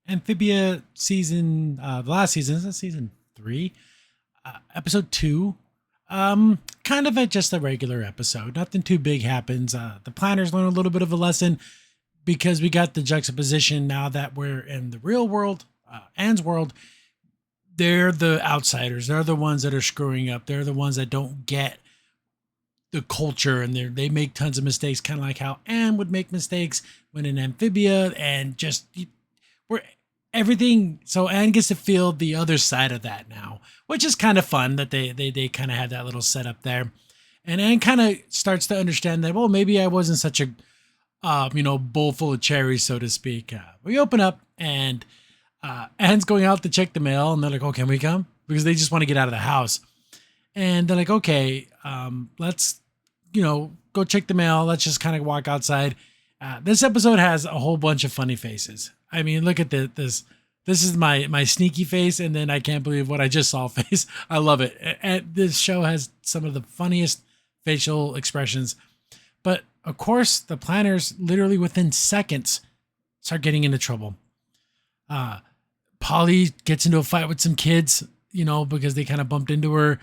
Amphibia season, the last season, is that season 3? Episode 2. Kind of just a regular episode. Nothing too big happens. The planners learn a little bit of a lesson because we got the juxtaposition now that we're in the real world, Anne's world. They're the outsiders. They're the ones that are screwing up. They're the ones that don't get the culture, and they make tons of mistakes, kind of like how Anne would make mistakes when in Amphibia, and just we're everything. So Anne gets to feel the other side of that now, which is kind of fun that they kind of had that little setup there. And Anne kind of starts to understand that, well, maybe I wasn't such a bowl full of cherries, so to speak. We open up, and Anne's going out to check the mail, and they're like, "Oh, can we come?" Because they just want to get out of the house. And they're like, "Okay, let's, go check the mail. Let's just kind of walk outside." This episode has a whole bunch of funny faces. I mean, look at this. This is my sneaky face, and then I can't believe what I just saw face. I love it. And this show has some of the funniest facial expressions. But of course, the planners literally within seconds start getting into trouble. Polly gets into a fight with some kids, because they kind of bumped into her.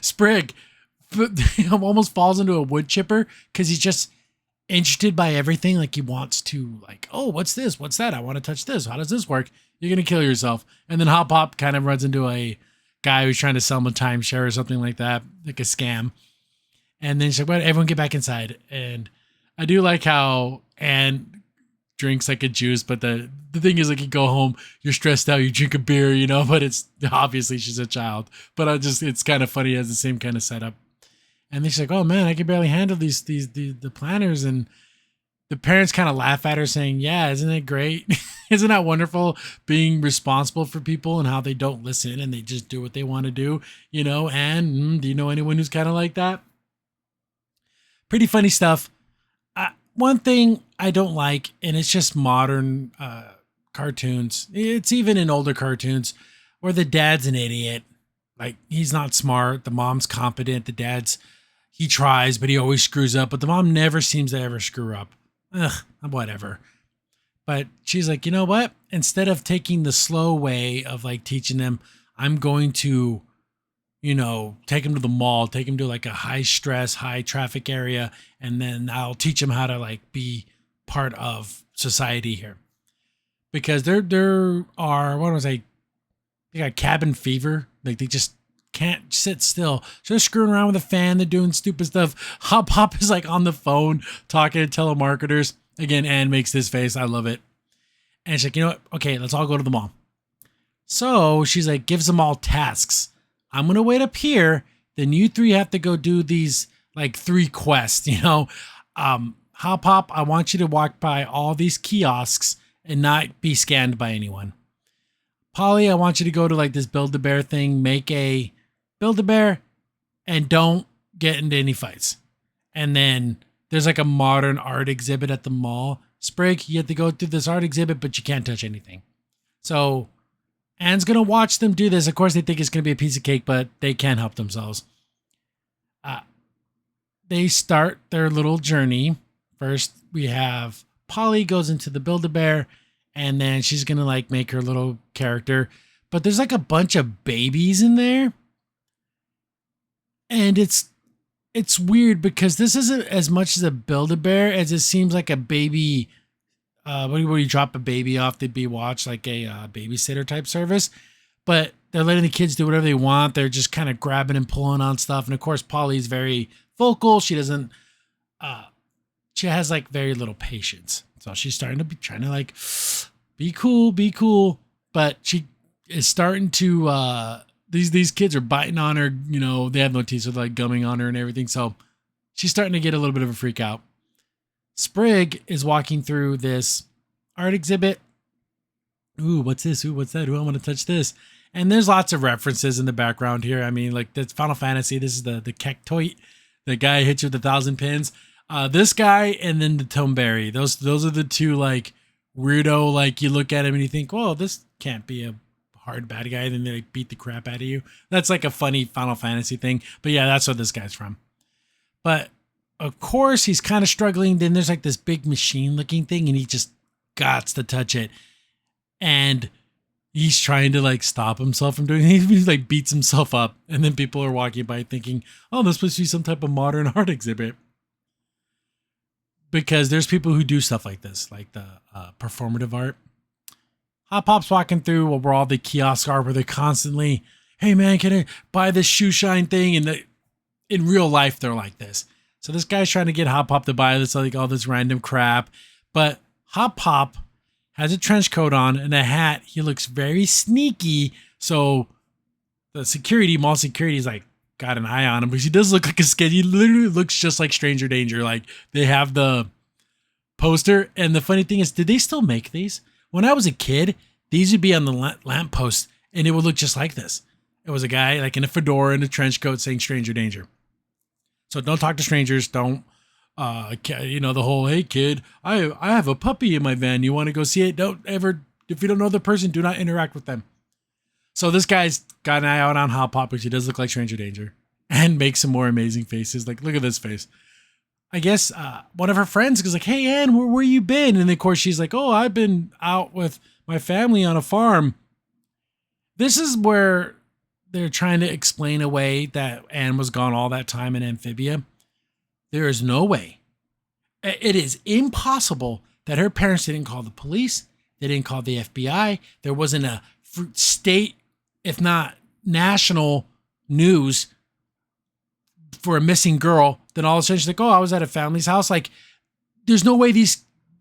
Sprig almost falls into a wood chipper because he's just interested by everything. Like he wants to, like, oh, what's this? What's that? I want to touch this. How does this work? You're going to kill yourself. And then Hop Hop kind of runs into a guy who's trying to sell him a timeshare or something like that, like a scam. And then she's like, well, everyone get back inside. And I do like how Anne drinks like a juice, but the thing is, like, you go home, you're stressed out, you drink a beer, but it's obviously she's a child. But it's kind of funny, it has the same kind of setup. And then she's like, oh man, I can barely handle the planners. And the parents kind of laugh at her saying, yeah, isn't it great? Isn't that wonderful being responsible for people and how they don't listen and they just do what they want to do, And do you know anyone who's kind of like that? Pretty funny stuff. One thing I don't like, and it's just modern cartoons, it's even in older cartoons, where the dad's an idiot. Like, he's not smart, the mom's competent, he tries, but he always screws up, but the mom never seems to ever screw up. Ugh, whatever. But she's like, you know what? Instead of taking the slow way of like teaching them, I'm going to, take him to the mall, take him to like a high stress, high traffic area, and then I'll teach him how to like be part of society here. Because there are, what was I? They got cabin fever. Like they just can't sit still. So they're screwing around with a fan. They're doing stupid stuff. Hop Hop is like on the phone talking to telemarketers. Again, Anne makes this face. I love it. And she's like, you know what? Okay, let's all go to the mall. So she's like, gives them all tasks. I'm going to wait up here. Then you three have to go do these like 3 quests, Hop Hop, I want you to walk by all these kiosks and not be scanned by anyone. Polly, I want you to go to like this Build-A-Bear thing, make a Build-A-Bear and don't get into any fights. And then there's like a modern art exhibit at the mall. Sprig, you have to go through this art exhibit, but you can't touch anything. So Anne's going to watch them do this. Of course, they think it's going to be a piece of cake, but they can't help themselves. They start their little journey. First, we have Polly goes into the Build-A-Bear, and then she's going to like make her little character. But there's like a bunch of babies in there. And it's weird because this isn't as much as a Build-A-Bear as it seems like a baby. Where you drop a baby off to be watched, like a babysitter type service. But they're letting the kids do whatever they want. They're just kind of grabbing and pulling on stuff. And of course, Polly's very vocal. She doesn't, she has like very little patience. So she's starting to be trying to like, be cool. But she is starting to, these kids are biting on her, they have no teeth, so they're like gumming on her and everything. So she's starting to get a little bit of a freak out. Sprig is walking through this art exhibit. Ooh, what's this? Ooh, what's that? Ooh, I want to touch this. And there's lots of references in the background here. I mean, like that's Final Fantasy. This is the Cactoid. The guy hits you with 1,000 pins. This guy and then the Tomberry. Those are the two like weirdo. Like you look at him and you think, "Whoa, this can't be a hard bad guy." And then they like, beat the crap out of you. That's like a funny Final Fantasy thing. But yeah, that's what this guy's from. But of course, he's kind of struggling. Then there's like this big machine looking thing, and he just gots to touch it. and he's trying to like stop himself from doing it. He like beats himself up, and then people are walking by thinking, oh, this must be some type of modern art exhibit. Because there's people who do stuff like this, like the performative art. Hop Pop's walking through where all the kiosks are, where they're constantly, hey man, can I buy this shoe shine thing? And in real life, they're like this. So this guy's trying to get Hop Pop to buy this, like all this random crap. But Hop Pop has a trench coat on and a hat. He looks very sneaky. So the mall security is like, got an eye on him, because he does look like a skid. He literally looks just like Stranger Danger. Like they have the poster. And the funny thing is, did they still make these? When I was a kid, these would be on the lamppost and it would look just like this. It was a guy like in a fedora and a trench coat saying Stranger Danger. So don't talk to strangers. Don't, the whole, hey kid, I have a puppy in my van. You want to go see it? Don't ever, if you don't know the person, do not interact with them. So this guy's got an eye out on Hop Pop, which he does look like Stranger Danger, and makes some more amazing faces. Like, look at this face. I guess one of her friends goes like, hey, Ann, where you been? And of course she's like, oh, I've been out with my family on a farm. This is where they're trying to explain away that Ann was gone all that time in Amphibia. There is no way. It is impossible that her parents didn't call the police. They didn't call the FBI. There wasn't a state, if not national news for a missing girl. Then all of a sudden she's like, oh, I was at a family's house. Like, there's no way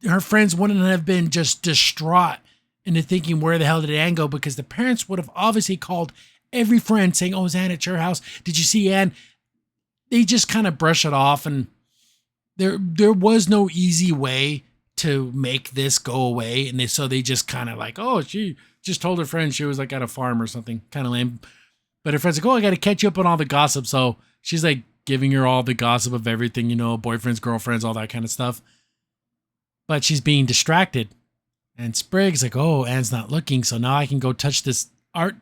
her friends wouldn't have been just distraught into thinking, where the hell did Ann go? Because the parents would have obviously called every friend saying, oh, is Ann at your house? Did you see Ann? They just kind of brush it off, and there was no easy way to make this go away. And so they just kind of like, oh, she just told her friend she was like at a farm or something, kind of lame. But her friend's like, oh, I got to catch you up on all the gossip. So she's like giving her all the gossip of everything, boyfriends, girlfriends, all that kind of stuff. But she's being distracted. And Sprig's like, oh, Ann's not looking. So now I can go touch this art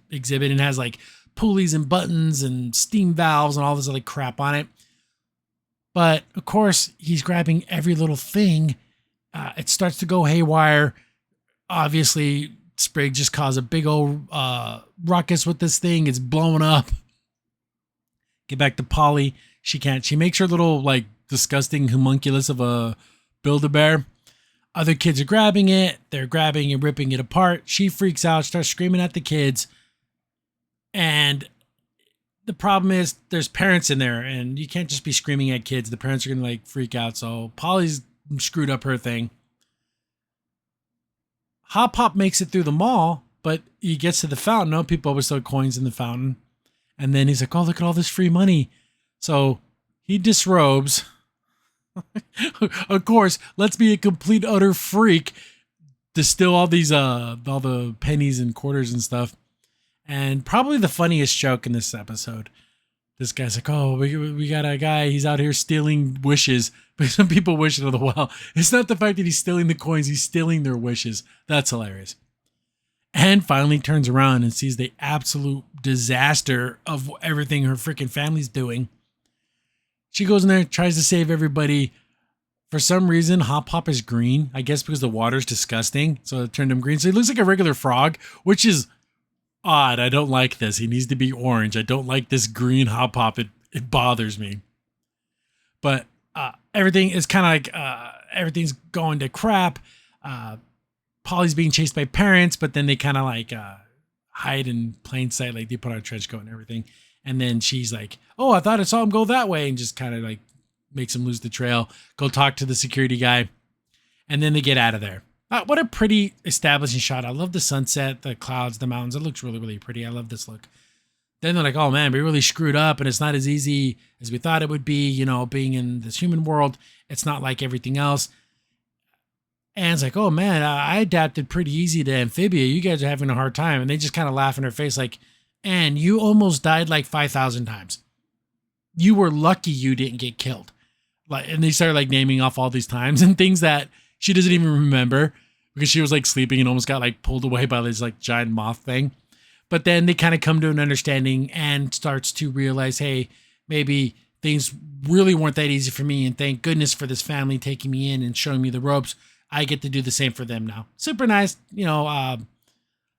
exhibit, and has like pulleys and buttons and steam valves and all this other crap on it. But of course, he's grabbing every little thing. It starts to go haywire. Obviously, Sprig just caused a big old ruckus with this thing. It's blowing up. Get back to Polly. She makes her little like disgusting homunculus of a Build-A-Bear. Other kids are grabbing it. They're grabbing and ripping it apart. She freaks out, starts screaming at the kids. And the problem is there's parents in there, and you can't just be screaming at kids. The parents are going to like freak out. So Polly's screwed up her thing. Hop Pop makes it through the mall, but he gets to the fountain. No, people always throw coins in the fountain. And then he's like, oh, look at all this free money. So he disrobes. Of course, let's be a complete utter freak to steal all these all the pennies and quarters and stuff. And probably the funniest joke in this episode, this guy's like, oh, we got a guy, he's out here stealing wishes, but some people wish into the well. It's not the fact that he's stealing the coins, he's stealing their wishes. That's hilarious. And finally turns around and sees the absolute disaster of everything her freaking family's doing. She goes in there, tries to save everybody. For some reason, Hop Pop is green. I guess because the water's disgusting. So it turned him green. So he looks like a regular frog, which is odd. I don't like this. He needs to be orange. I don't like this green Hop Pop. It bothers me. But everything is kind of like everything's going to crap. Polly's being chased by parents, but then they kind of like hide in plain sight. Like they put on a trench coat and everything. And then she's like, oh, I thought I saw him go that way, and just kind of like makes him lose the trail. Go talk to the security guy. And then they get out of there. What a pretty establishing shot. I love the sunset, the clouds, the mountains. It looks really, really pretty. I love this look. Then they're like, oh man, we really screwed up, and it's not as easy as we thought it would be, being in this human world. It's not like everything else. And it's like, oh man, I adapted pretty easy to Amphibia. You guys are having a hard time. And they just kind of laugh in her face like, and you almost died like 5,000 times. You were lucky you didn't get killed. And they started like naming off all these times and things that she doesn't even remember because she was like sleeping and almost got like pulled away by this like giant moth thing. But then they kind of come to an understanding and starts to realize, hey, maybe things really weren't that easy for me. And thank goodness for this family taking me in and showing me the ropes. I get to do the same for them now. Super nice,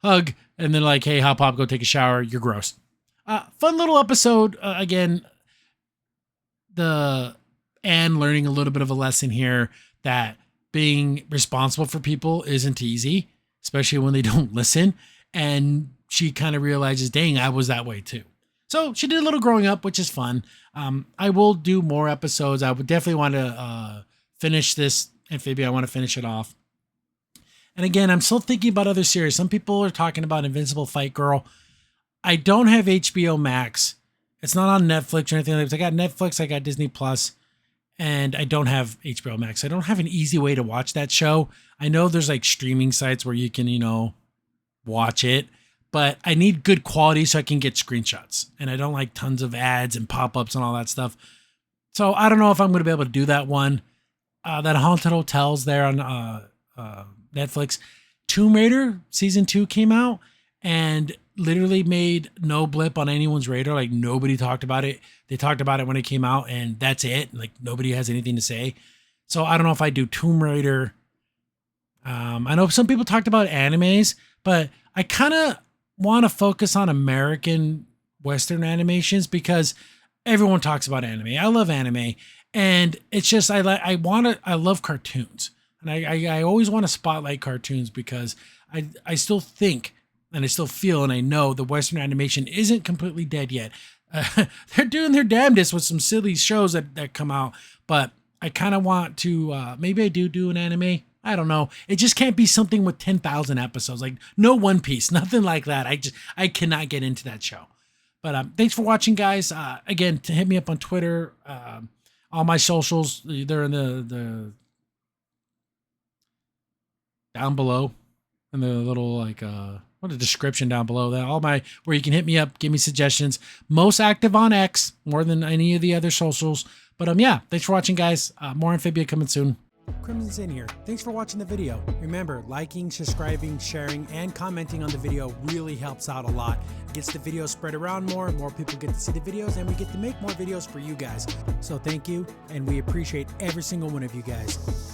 hug, and then like, hey, Hop Pop, go take a shower. You're gross. Fun little episode. Again, Anne learning a little bit of a lesson here that being responsible for people isn't easy, especially when they don't listen. And she kind of realizes, dang, I was that way too. So she did a little growing up, which is fun. I will do more episodes. I would definitely want to finish this Amphibia. I want to finish it off. And again, I'm still thinking about other series. Some people are talking about Invincible Fight Girl. I don't have HBO Max. It's not on Netflix or anything like that. I got Netflix, I got Disney Plus, and I don't have HBO Max. I don't have an easy way to watch that show. I know there's like streaming sites where you can, watch it, but I need good quality so I can get screenshots. And I don't like tons of ads and pop-ups and all that stuff. So I don't know if I'm going to be able to do that one. That Haunted Hotels there on Netflix. Tomb Raider season 2 came out and literally made no blip on anyone's radar. Like nobody talked about it. They talked about it when it came out and that's it. Like nobody has anything to say. So I don't know if I do Tomb Raider. I know some people talked about animes, but I kind of want to focus on American Western animations because everyone talks about anime. I love anime. And it's just, I love cartoons. And I always want to spotlight cartoons because I still think and I still feel and I know the Western animation isn't completely dead yet. They're doing their damnedest with some silly shows that come out, but I kind of want to, maybe I do an anime. I don't know. It just can't be something with 10,000 episodes, like no One Piece, nothing like that. I cannot get into that show. But thanks for watching, guys. Again, to hit me up on Twitter, all my socials, they're in the down below in the little a description down below that where you can hit me up, give me suggestions. Most active on X, more than any of the other socials. But yeah, thanks for watching, guys. More Amphibia coming soon. Crimson's in here. Thanks for watching the video. Remember, liking, subscribing, sharing, and commenting on the video really helps out a lot. It gets the video spread around more people get to see the videos, and we get to make more videos for you guys. So thank you, and we appreciate every single one of you guys.